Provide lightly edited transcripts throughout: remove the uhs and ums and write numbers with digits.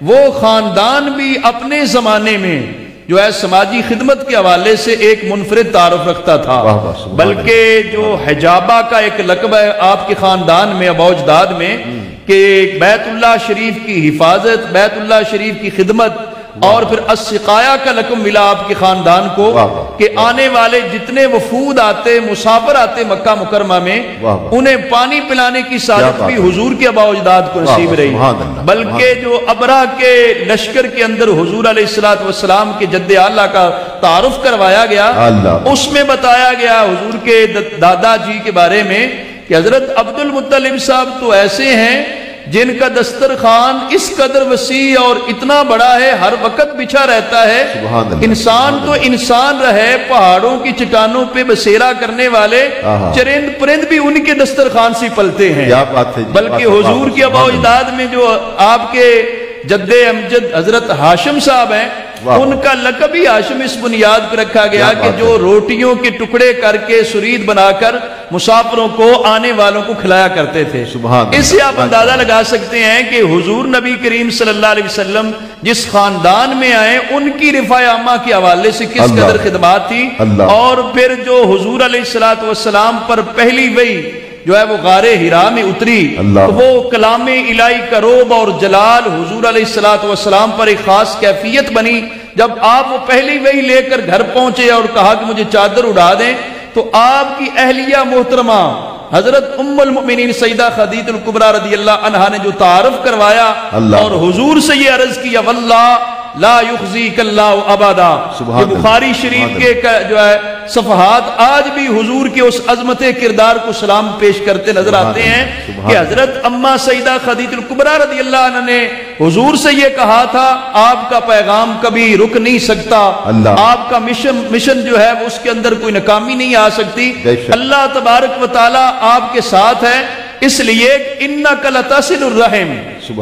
وہ خاندان بھی اپنے زمانے میں جو ہے سماجی خدمت کے حوالے سے ایک منفرد تعارف رکھتا تھا، بلکہ جو حجابہ کا ایک لقب ہے آپ کے خاندان میں ابا اجداد میں کہ بیت اللہ شریف کی حفاظت، بیت اللہ شریف کی خدمت، اور پھر السقایا کا لقب ملا آپ کے خاندان کو کہ آنے والے جتنے وفود آتے، مسافر آتے مکہ مکرمہ میں، انہیں پانی پلانے کی سعادت بھی حضور کے ابا اجداد کو نصیب رہی، بلکہ جو ابرہ کے لشکر کے اندر حضور علیہ السلام کے جد اعلیٰ کا تعارف کروایا گیا، اس میں بتایا گیا حضور کے دادا جی کے بارے میں کہ حضرت عبد المطلب صاحب تو ایسے ہیں جن کا دسترخوان اس قدر وسیع اور اتنا بڑا ہے، ہر وقت بچھا رہتا ہے، انسان تو انسان رہے، پہاڑوں کی چٹانوں پہ بسیرا کرنے والے چرند پرند بھی ان کے دسترخوان سے پلتے ہیں، بلکہ حضور کے ابا اجداد میں جو آپ کے جد امجد حضرت ہاشم صاحب ہیں، ان کا لقب ہی ہاشم اس بنیاد پر رکھا گیا کہ جو روٹیوں کے ٹکڑے کر کے سرید بنا کر مسافروں کو آنے والوں کو کھلایا کرتے تھے۔ اس سے آپ اندازہ لگا سکتے ہیں کہ حضور نبی کریم صلی اللہ علیہ وسلم جس خاندان میں آئے ان کی رفاع عامہ کے حوالے سے کس قدر خدمات تھی، اور پھر جو حضور علیہ السلام پر پہلی وحی جو ہے وہ غار ہرا میں اتری، تو وہ کلام الہی کا روب اور جلال حضور علیہ السلام پر ایک خاص کیفیت بنی۔ جب آپ وہ پہلی وحی لے کر گھر پہنچے اور کہا کہ مجھے چادر اڑا دیں، تو آپ کی اہلیہ محترمہ حضرت ام المؤمنین سیدہ خدیجہ الکبریٰ رضی اللہ عنہا نے جو تعارف کروایا اور حضور سے یہ عرض کیا، واللہ لا یخزیک اللہ ابدا، یہ بخاری شریف کے جو ہے صفحات آج بھی حضور کے اس عظمت کردار کو سلام پیش کرتے نظر آتے ہیں کہ حضرت اماں سیدہ خدیجہ الکبریٰ رضی اللہ عنہ نے حضور سے یہ کہا تھا آپ کا پیغام کبھی رک نہیں سکتا، آپ کا مشن جو ہے اس کے اندر کوئی ناکامی نہیں آ سکتی، اللہ تبارک و تعالی آپ کے ساتھ ہے، اس لیے انک لتصل الرحم،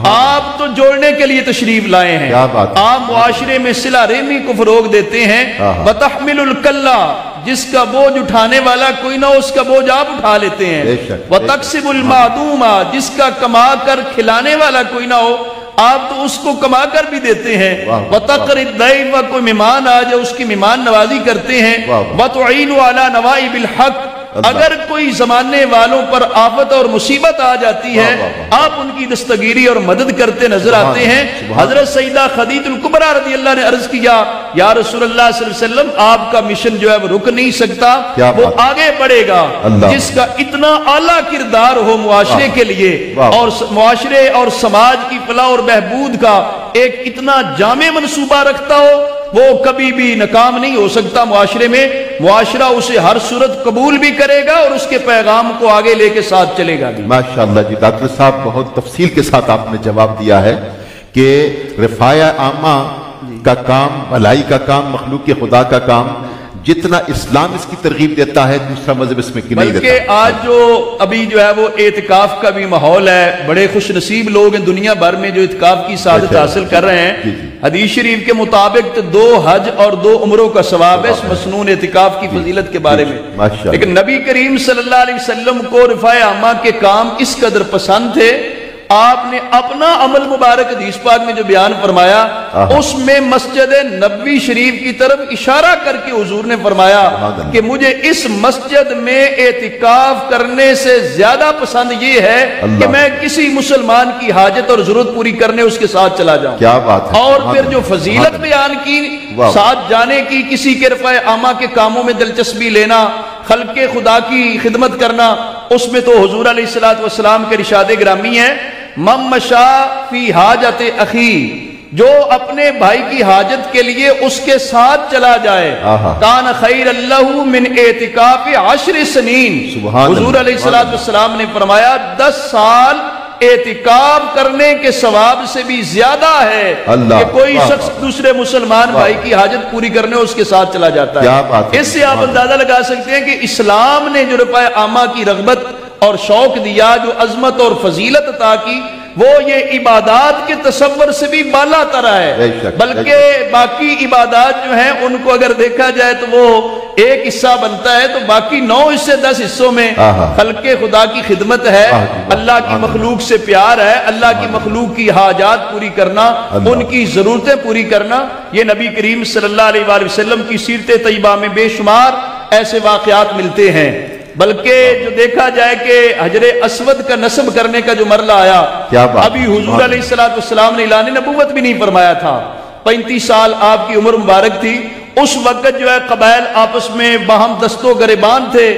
آپ تو جوڑنے کے لیے تشریف لائے ہیں، آپ معاشرے میں صلہ رحمی کو فروغ دیتے ہیں، وتحمل الکلہ، جس کا بوجھ اٹھانے والا کوئی نہ اس کا بوجھ آپ اٹھا لیتے ہیں، وتکسب المعدوم، جس کا کما کر کھلانے والا کوئی نہ ہو آپ تو اس کو کما کر بھی دیتے ہیں، وتقر الضیف، کوئی مہمان آ جائے اس کی مہمان نوازی کرتے ہیں، وتعین علی نوائب الحق، اگر کوئی زمانے والوں پر آفت اور مصیبت آ جاتی ہے آپ ان کی دستگیری اور مدد کرتے نظر آتے ہیں۔ حضرت سیدہ خدیجہ الکبریٰ رضی اللہ نے عرض کیا، یا رسول اللہ صلی اللہ علیہ وسلم آپ کا مشن جو ہے وہ رک نہیں سکتا، وہ آگے بڑھے گا، جس کا اتنا اعلیٰ کردار ہو معاشرے کے لیے اور معاشرے اور سماج کی فلاح اور بہبود کا ایک اتنا جامع منصوبہ رکھتا ہو، وہ کبھی بھی ناکام نہیں ہو سکتا معاشرے میں، معاشرہ اسے ہر صورت قبول بھی کرے گا اور اس کے پیغام کو آگے لے کے ساتھ چلے گا بھی۔ ماشاءاللہ جی ڈاکٹر صاحب بہت تفصیل کے ساتھ آپ نے جواب دیا ہے کہ رفاع عامہ کا کام، بھلائی کا کام، مخلوق خدا کا کام، جتنا اسلام اس کی ترغیب دیتا ہے دوسرا مذہب اس میں کی نہیں دیتا۔ بلکہ آج جو ابھی جو ہے وہ اعتکاف کا بھی ماحول ہے، بڑے خوش نصیب لوگ ہیں دنیا بھر میں جو اعتکاف کی سعادت حاصل کر رہے ہیں، حدیث شریف کے مطابق 2 حج اور 2 عمروں کا ثواب ہے اس مسنون اعتکاف کی فضیلت کے بارے میں، لیکن نبی کریم صلی اللہ علیہ وسلم کو رفاع عامہ کے کام اس قدر پسند تھے، آپ نے اپنا عمل مبارک حدیث پاک میں جو بیان فرمایا اس میں مسجد نبوی شریف کی طرف اشارہ کر کے حضور نے فرمایا کہ مجھے اس مسجد میں اعتکاف کرنے سے زیادہ پسند یہ ہے کہ میں کسی مسلمان کی حاجت اور ضرورت پوری کرنے اس کے ساتھ چلا جاؤں۔ کیا بات ہے۔ اور پھر جو فضیلت بیان کی ساتھ جانے کی، کسی کے رفاع عامہ کے کاموں میں دلچسپی لینا، خلق خدا کی خدمت کرنا، اس میں تو حضور علیہ السلام کے ارشاد گرامی ہے، من مشا فی حاجت اخی، جو اپنے بھائی کی حاجت کے لیے اس کے ساتھ چلا جائے، کان خیر اللہ من اعتکاف 10 سنین، حضور علیہ السلام نے فرمایا 10 سال اعتکاف کرنے کے ثواب سے بھی زیادہ ہے کہ کوئی شخص دوسرے مسلمان بھائی کی حاجت پوری کرنے اس کے ساتھ چلا جاتا ہے۔ اس سے آپ اندازہ لگا سکتے ہیں کہ اسلام نے جو رفاع عامہ کی رغبت اور شوق دیا، جو عظمت اور فضیلت عطا کی، وہ یہ عبادات کے تصور سے بھی بالا تر ہے، بلکہ باقی عبادات جو ہیں ان کو اگر دیکھا جائے تو وہ ایک حصہ بنتا ہے، تو باقی 9 حصے 10 حصوں میں خلق خدا کی خدمت ہے، اللہ کی مخلوق سے پیار ہے، اللہ کی مخلوق کی حاجات پوری کرنا، ان کی ضرورتیں پوری کرنا۔ یہ نبی کریم صلی اللہ علیہ وآلہ وسلم کی سیرت طیبہ میں بے شمار ایسے واقعات ملتے ہیں۔ بلکہ جو دیکھا جائے کہ حجر اسود کا نصب کرنے کا جو مرحلہ آیا، ابھی حضور علیہ السلام نے اعلان نبوت بھی نہیں فرمایا تھا، 35 سال آپ کی عمر مبارک تھی، اس وقت جو ہے قبائل آپس میں باہم دست و گریبان تھے،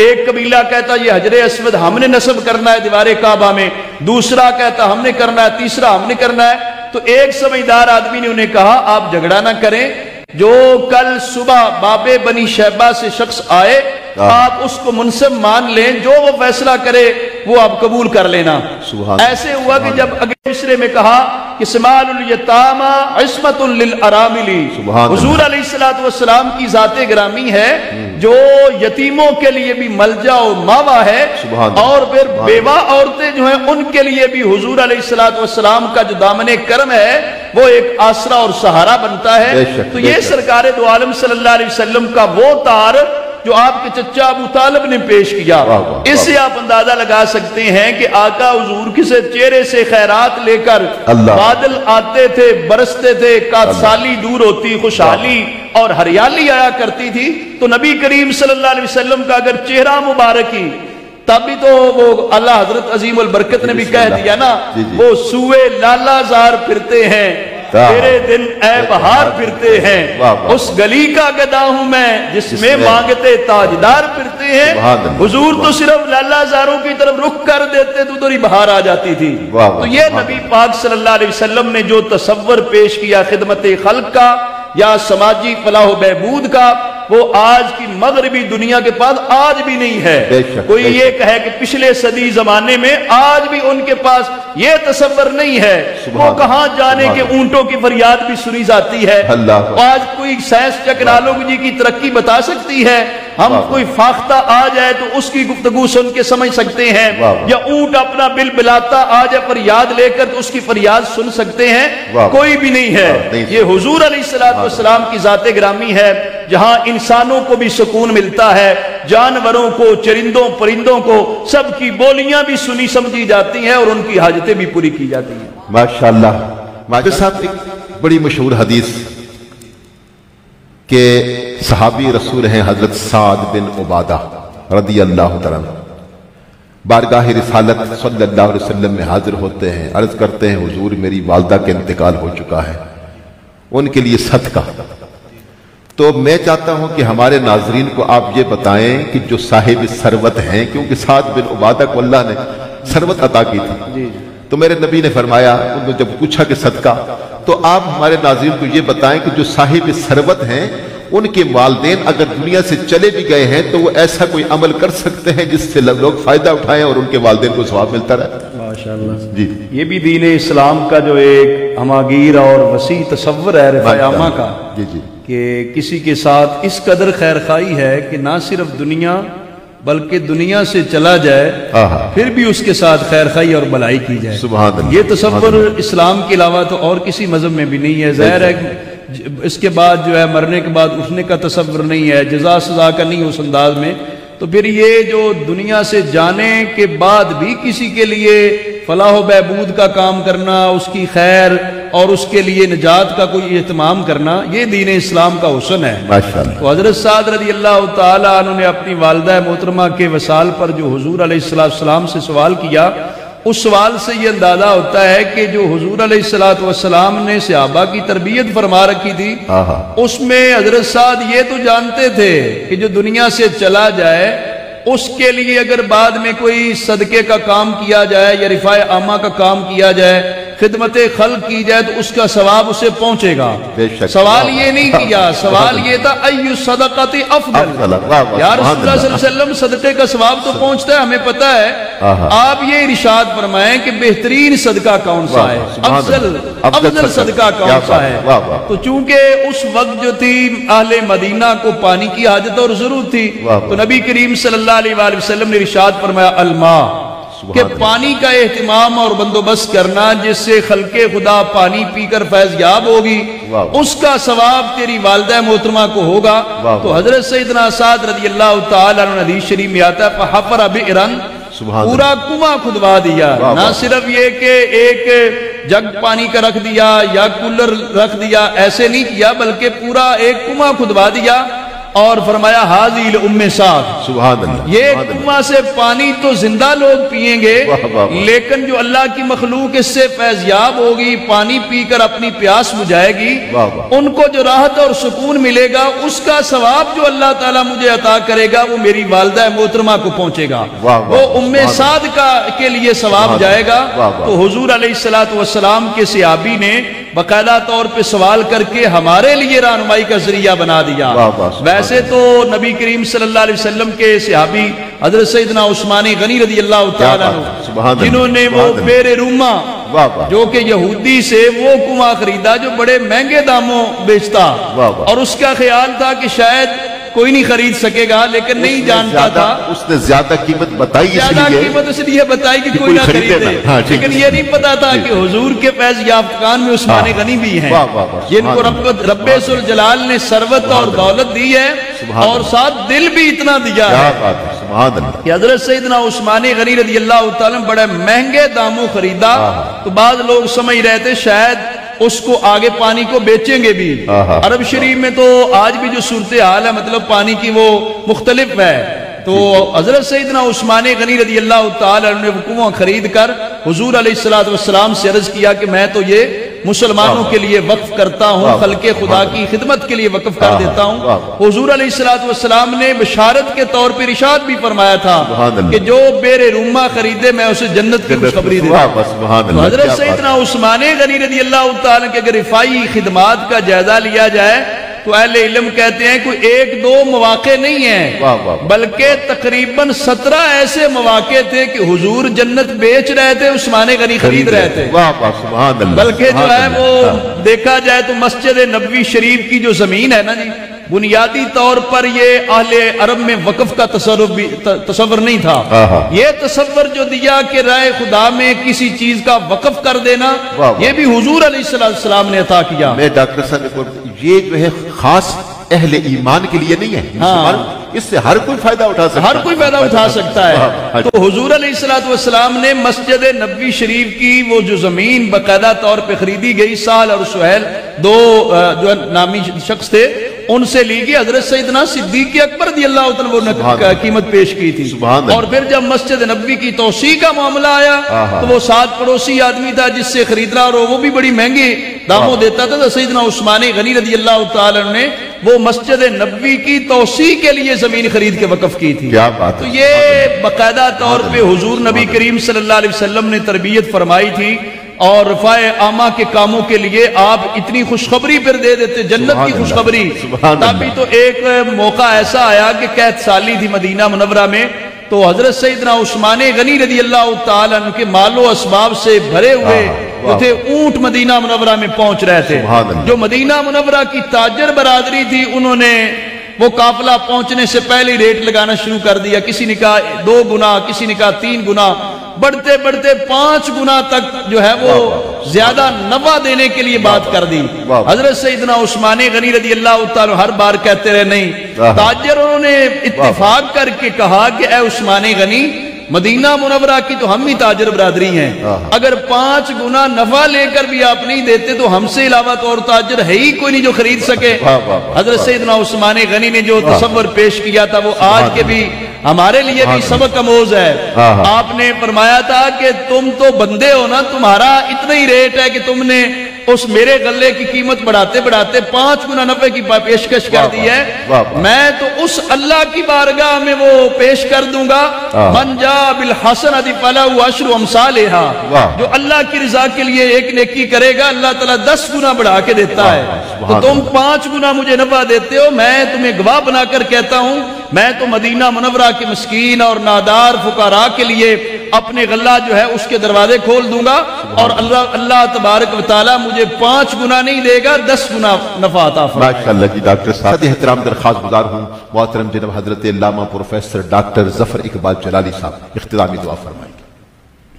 ایک قبیلہ کہتا یہ حجر اسود ہم نے نصب کرنا ہے دیوار کعبہ میں، دوسرا کہتا ہم نے کرنا ہے، تیسرا ہم نے کرنا ہے۔ تو ایک سمجھدار آدمی نے انہیں کہا آپ جھگڑا نہ کریں، جو کل صبح باب بنی شیبہ سے شخص آئے آپ اس کو منصب مان لیں، جو وہ فیصلہ کرے وہ آپ قبول کر لینا۔ ایسے ہوا کہ جب اگلے مصرے میں کہا کہ سمال الیتامى عصمۃ للارامل، حضور علیہ السلام کی ذات گرامی ہے جو یتیموں کے لیے بھی ملجا و ماوا ہے، اور پھر بیوہ عورتیں جو ہیں ان کے لیے بھی حضور علیہ السلام کا جو دامن کرم ہے وہ ایک آسرا اور سہارا بنتا ہے۔ تو یہ سرکار دو عالم صلی اللہ علیہ وسلم کا وہ تار جو آپ کے چچا ابو طالب نے پیش کیا، اس سے آپ اندازہ لگا سکتے ہیں کہ آقا حضور کسے چہرے سے خیرات لے کر بادل آتے تھے، برستے تھے، سالی دور ہوتی، خوشحالی اور ہریالی آیا کرتی تھی، تو نبی کریم صلی اللہ علیہ وسلم کا اگر چہرہ مبارک ہی، تب بھی تو وہ اللہ حضرت عظیم البرکت نے بھی کہہ دیا نا، وہ سوئے لالا زار پھرتے ہیں، تیرے دن اے بہار پھرتے ہیں، اس گلی کا گدا ہوں میں جس میں مانگتے تاجدار پھرتے ہیں۔ حضور تو صرف لالا زاروں کی طرف رخ کر دیتے تو ادھر ہی بہار آ جاتی تھی۔ تو یہ نبی پاک صلی اللہ علیہ وسلم نے جو تصور پیش کیا خدمت خلق کا یا سماجی فلاح و بہبود کا، وہ آج کی مغربی دنیا کے پاس آج بھی نہیں ہے۔ کوئی یہ کہے کہ پچھلے صدی زمانے میں آج بھی ان کے پاس یہ تصور نہیں ہے، وہ کہاں جانے کے اونٹوں کی فریاد بھی سنی جاتی ہے۔ آج کوئی سائنس ٹیکنالوجی کی ترقی بتا سکتی ہے، ہم کوئی فاختہ آ جائے تو اس کی گفتگو سن کے سمجھ سکتے ہیں، یا اونٹ اپنا بل بلاتا آ جائے فریاد لے کر تو اس کی فریاد سن سکتے ہیں، کوئی بھی نہیں ہے۔ یہ حضور علیہ السلام کی ذات گرامی ہے، جہاں انسانوں کو بھی سکون ملتا ہے، جانوروں کو، چرندوں پرندوں کو، سب کی بولیاں بھی سنی سمجھی جاتی ہیں اور ان کی حاجتیں بھی پوری کی جاتی ہیں۔ ماشاءاللہ۔ ماجد صاحب ایک بڑی مشہور حدیث کہ صحابی رسول ہیں حضرت سعد بن عبادہ رضی اللہ تعالیٰ بارگاہ رسالت صلی اللہ علیہ وسلم میں حاضر ہوتے ہیں، عرض کرتے ہیں حضور میری والدہ کے انتقال ہو چکا ہے، ان کے لیے صدقہ۔ تو میں چاہتا ہوں کہ ہمارے ناظرین کو آپ یہ بتائیں کہ جو صاحب ثروت ہیں، کیونکہ سعد بن عبادہ کو اللہ نے ثروت عطا کی تھی، تو میرے نبی نے فرمایا انہوں جب پوچھا کہ صدقہ، تو آپ ہمارے ناظرین کو یہ بتائیں کہ جو صاحب ثروت ہیں ان کے والدین اگر دنیا سے چلے بھی گئے ہیں تو وہ ایسا کوئی عمل کر سکتے ہیں جس سے لوگ فائدہ اٹھائیں اور ان کے والدین کو ثواب ملتا رہے؟ ماشاءاللہ جی، یہ بھی دین اسلام کا جو ایک ہماگیر اور وسیع تصور ہے رفاع عامہ کا، جی جی، کہ کسی کے ساتھ اس قدر خیر خواہی ہے کہ نہ صرف دنیا بلکہ دنیا سے چلا جائے پھر بھی اس کے ساتھ خیر خواہی اور بھلائی کی جائے۔ سبحان اللہ۔ یہ تصور اسلام کے علاوہ تو اور کسی مذہب میں بھی نہیں ہے۔ ظاہر ہے اس کے بعد جو ہے مرنے کے بعد اٹھنے کا تصور نہیں ہے، جزا سزا کا نہیں اس انداز میں، تو پھر یہ جو دنیا سے جانے کے بعد بھی کسی کے لیے فلاح و بہبود کا کام کرنا، اس کی خیر اور اس کے لیے نجات کا کوئی اہتمام کرنا، یہ دین اسلام کا حسن ہے۔ تو حضرت سعد رضی اللہ تعالیٰ عنہ نے اپنی والدہ محترمہ کے وصال پر جو حضور علیہ السلام سے سوال کیا، اس سوال سے یہ اندازہ ہوتا ہے کہ جو حضور علیہ السلام نے صحابہ کی تربیت فرما رکھی تھی، اس میں حضرت سعد یہ تو جانتے تھے کہ جو دنیا سے چلا جائے اس کے لیے اگر بعد میں کوئی صدقے کا کام کیا جائے یا رفاع عامہ کا کام کیا جائے، خدمت خلق کی جائے تو اس کا ثواب اسے پہنچے گا. سوال یہ نہیں کیا، سوال یہ تھا ایو صدقۃ افضل. یا رسول اللہ صلی اللہ علیہ وسلم صدقے کا ثواب تو پہنچتا ہے، ہمیں پتہ ہے. آپ یہ ارشاد فرمائیں کہ بہترین صدقہ کون سا ہے، افضل صدقہ کون سا ہے. تو چونکہ اس وقت جو تھی اہل مدینہ کو پانی کی حاجت اور ضرورت تھی، تو نبی کریم صلی اللہ علیہ وآلہ وسلم نے ارشاد فرمایا الماء، کہ پانی کا اہتمام اور بندوبست کرنا جس سے خلق خدا پانی پی کر فیض یاب ہوگی، اس کا ثواب تیری والدہ محترمہ کو ہوگا. تو حضرت سیدنا سعد رضی اللہ تعالیٰ عنہ حدیث شریف میں آتا ہے فحفر بئرن، پورا کنواں کھدوا دیا. نہ صرف یہ کہ ایک جگ پانی کا رکھ دیا یا کولر رکھ دیا، ایسے نہیں کیا، بلکہ پورا ایک کنواں کھدوا دیا اور فرمایا حاضی لأم سعد، سبحان اللہ، یہ کنواں سے پانی تو زندہ لوگ پئیں گے، لیکن جو اللہ کی مخلوق اس سے فیض یاب ہوگی، پانی پی کر اپنی پیاس بجھائے گی، ان کو جو راحت اور سکون ملے گا، اس کا ثواب جو اللہ تعالیٰ مجھے عطا کرے گا وہ میری والدہ محترمہ کو پہنچے گا، وہ ام سعد کے لیے ثواب جائے گا. تو حضور علیہ السلام کے صحابی نے باقاعدہ طور پہ سوال کر کے ہمارے لیے رہنمائی کا ذریعہ بنا دیا. ویسے تو نبی کریم صلی اللہ علیہ وسلم کے صحابی حضرت سیدنا عثمان غنی رضی اللہ تعالیٰ عنہ، جنہوں نے وہ بیر روما جو کہ یہودی سے وہ کنواں خریدا جو بڑے مہنگے داموں بیچتا، اور اس کا خیال تھا کہ شاید کوئی نہیں خرید سکے گا، لیکن نہیں جانتا تھا، اس نے زیادہ قیمت بتائی، زیادہ قیمت اس لیے بتائی کہ کوئی نہ خریدے. لیکن یہ نہیں پتا تھا کہ حضور کے فیض یافتگان میں عثمان غنی بھی ہیں، جن کو رب ذوالجلال نے ثروت اور دولت دی ہے اور ساتھ دل بھی اتنا دیا ہے کہ حضرت سیدنا عثمان غنی رضی اللہ تعالیٰ بڑے مہنگے داموں خریدا. تو بعض لوگ سمجھ رہے تھے شاید اس کو آگے پانی کو بیچیں گے بھی. عرب شریف میں تو آج بھی جو صورتحال ہے مطلب پانی کی وہ مختلف ہے. تو حضرت سیدنا عثمان غنی رضی اللہ تعالیٰ نے وہ کنواں خرید کر حضور علیہ السلام سے عرض کیا کہ میں تو یہ مسلمانوں کے لیے وقف کرتا ہوں، خلق خدا کی خدمت کے لیے وقف کر دیتا ہوں. حضور علیہ السلام نے بشارت کے طور پر ارشاد بھی فرمایا تھا کہ جو بیر روما خریدے میں اسے جنت کی خوشخبری دیتا ہوں. حضرت سیدنا عثمان غنی رضی اللہ تعالیٰ کے اگر رفاعی خدمات کا جائزہ لیا جائے تو اہل علم کہتے ہیں کوئی ایک دو مواقع نہیں ہیں، بلکہ تقریباً 17 ایسے مواقع تھے کہ حضور جنت بیچ رہے تھے، عثمان غنی خرید رہے تھے. بلکہ جو ہے وہ دیکھا جائے تو مسجد نبوی شریف کی جو زمین ہے نا جی، بنیادی طور پر یہ اہل عرب میں وقف کا تصور نہیں تھا. یہ تصور جو دیا کہ رائے خدا میں کسی چیز کا وقف کر دینا، یہ بھی حضور علیہ السلام نے عطا کیا. میں ڈاکٹر صاحب یہ جو ہے خاص اہل ایمان کے لیے نہیں ہے، اس سے ہر کوئی فائدہ اٹھا سکتا ہے، ہر کوئی فائدہ اٹھا سکتا ہے. تو حضور علیہ السلام نے مسجد نبوی شریف کی وہ جو زمین باقاعدہ طور پہ خریدی گئی، سہل اور سہیل دو جو نامی شخص تھے، ان سے لی گئی. حضرت سیدنا صدیق اکبر رضی اللہ عنہ نے قیمت پیش کی تھی. اور پھر جب مسجد نبوی کی توسیع کا معاملہ آیا تو وہ ساتھ پڑوسی آدمی تھا جس سے خریدنا، اور وہ بھی بڑی مہنگی داموں دیتا تھا. تو سیدنا عثمان غنی رضی اللہ تعالی نے وہ مسجد نبوی کی توسیع کے لیے زمین خرید کے وقف کی تھی. تو یہ باقاعدہ طور پہ حضور نبی کریم صلی اللہ علیہ وسلم نے تربیت فرمائی تھی، اور رفاع عامہ کے کاموں کے لیے آپ اتنی خوشخبری پھر دے دیتے، جنت کی خوشخبری. تبھی تو ایک موقع ایسا آیا کہ قحط سالی تھی مدینہ منورہ میں، تو حضرت سیدنا عثمان غنی رضی اللہ تعالیٰ عنہ کے مال و اسباب سے بھرے ہوئے جو تھے اونٹ مدینہ منورہ میں پہنچ رہے تھے. جو مدینہ منورہ کی تاجر برادری تھی، انہوں نے وہ قافلہ پہنچنے سے پہلے ریٹ لگانا شروع کر دیا. کسی نے کہا 2 گنا، کسی نے کہا 3 گنا، بڑھتے بڑھتے 5 گنا تک جو ہے وہ زیادہ نفع دینے کے لیے بات کر دی. حضرت سیدنا عثمان غنی رضی اللہ تعالیٰ ہر بار کہتے رہے نہیں. تاجروں نے اتفاق کر کے کہا کہ اے عثمان غنی، مدینہ منورہ کی تو ہم ہی تاجر برادری ہیں، اگر 5 گنا نفع لے کر بھی آپ نہیں دیتے تو ہم سے علاوہ تو اور تاجر ہے ہی کوئی نہیں جو خرید سکے. حضرت سیدنا عثمان غنی نے جو تصور پیش کیا تھا وہ آج کے بھی ہمارے لیے بھی سبق آموز ہے. آپ نے فرمایا تھا کہ تم تو بندے ہو نا، تمہارا اتنا ہی ریٹ ہے کہ تم نے اس میرے غلے کی قیمت بڑھاتے بڑھاتے 5 گنا نفع کی پیشکش کر دی ہے، میں تو اس اللہ کی بارگاہ میں وہ پیش کر دوں گا، من جاء بالحسنۃ فلہ عشر امثالھا، جو اللہ کی رضا کے لیے ایک نیکی کرے گا اللہ تعالیٰ 10 گنا بڑھا کے دیتا ہے۔ تو تم 5 گنا مجھے نفع دیتے ہو، میں تمہیں گواہ بنا کر کہتا ہوں میں تو مدینہ منورہ کے مسکین اور نادار فقراء کے لیے اپنے غلہ جو ہے اس کے دروازے کھول دوں گا، اور اللہ تبارک و تعالیٰ مجھے 5 گنا نہیں دے گا، 10 گنا نفع عطا فرمائے گا۔ ماشاءاللہ جی ڈاکٹر صاحب، احترام درخواست گزار ہوں محترم جناب حضرت علامہ پروفیسر ڈاکٹر ظفر اقبال جلالی صاحب اختتامی دعا فرمائیں گے۔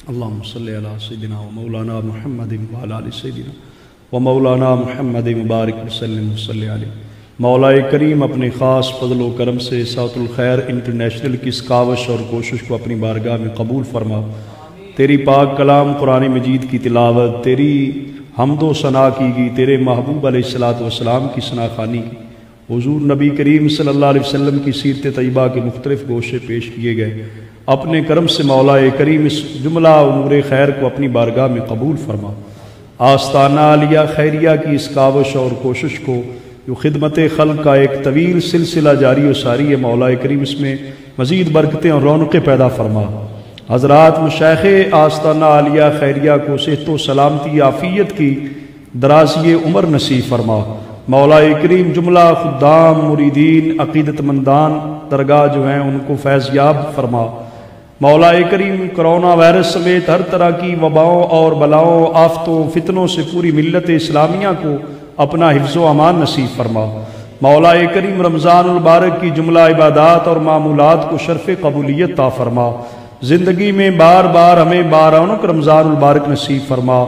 اللہم صلی علی سیدنا و مولانا محمد وعلی آل سیدنا و مولانا محمد مبارک وسلم صلی علیہ۔ مولا کریم اپنے خاص فضل و کرم سے ساعت الخیر انٹرنیشنل کی اس کاوش اور کوشش کو اپنی بارگاہ میں قبول فرما۔ تیری پاک کلام قرآن مجید کی تلاوت، تیری حمد و ثنا کی گئی، تیرے محبوب علیہ السلام کی ثنا خوانی کی، حضور نبی کریم صلی اللہ علیہ وسلم کی سیرت طیبہ کے مختلف گوشے پیش کیے گئے۔ اپنے کرم سے مولا کریم اس جملہ امور خیر کو اپنی بارگاہ میں قبول فرما۔ آستانہ عالیہ خیریہ کی اس کاوش اور کوشش کو جو خدمت خلق کا ایک طویل سلسلہ جاری و ساری ہے، مولا کریم اس میں مزید برکتیں اور رونقیں پیدا فرما۔ حضرات مشائخ آستانہ عالیہ خیریہ کو صحت و سلامتی عافیت کی درازی عمر نصیب فرما۔ مولا کریم جملہ خدام مریدین عقیدت مندان درگاہ جو ہیں ان کو فیض یاب فرما۔ مولا کریم کرونا وائرس سمیت ہر طرح کی وباؤں اور بلاؤں آفتوں فتنوں سے پوری ملت اسلامیہ کو اپنا حفظ و امان نصیب فرما۔ مولا کریم رمضان المبارک کی جملہ عبادات اور معمولات کو شرف قبولیت عطا فرما۔ زندگی میں بار بار ہمیں بارونق رمضان المبارک نصیب فرما۔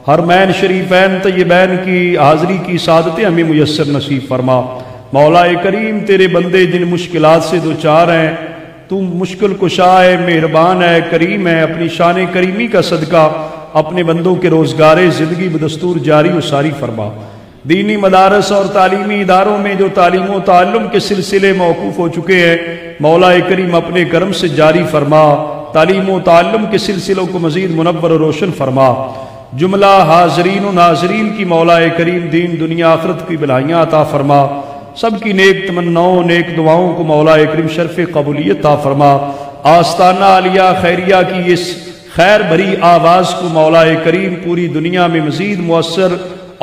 حرمین شریفین طیبین کی حاضری کی سعادتیں ہمیں میسر نصیب فرما۔ مولا کریم تیرے بندے جن مشکلات سے دوچار ہیں، تو مشکل کشا ہے، مہربان ہے، کریم ہے، اپنی شان کریمی کا صدقہ اپنے بندوں کے روزگار زندگی بدستور جاری و ساری فرما۔ دینی مدارس اور تعلیمی اداروں میں جو تعلیم و تعلم کے سلسلے موقوف ہو چکے ہیں، مولا کریم اپنے کرم سے جاری فرما۔ تعلیم و تعلم کے سلسلوں کو مزید منور و روشن فرما۔ جملہ حاضرین و ناظرین کی مولا کریم دین دنیا آخرت کی بھلائیاں عطا فرما۔ سب کی نیک تمناؤں نیک دعاؤں کو مولا کریم شرف قبولیت عطا فرما۔ آستانہ عالیہ خیریہ کی اس خیر بھری آواز کو مولا کریم پوری دنیا میں مزید مؤثر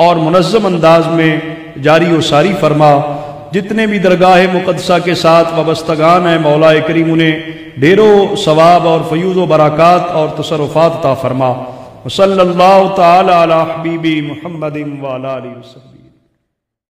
اور منظم انداز میں جاری و ساری فرما۔ جتنے بھی درگاہ مقدسہ کے ساتھ وابستگان ہیں مولا کریم انہیں ڈھیروں ثواب اور فیوض و برکات اور تصرفات عطا فرما۔ صلی اللہ تعالی علی حبیبی محمد وعلی آلہ وسلم۔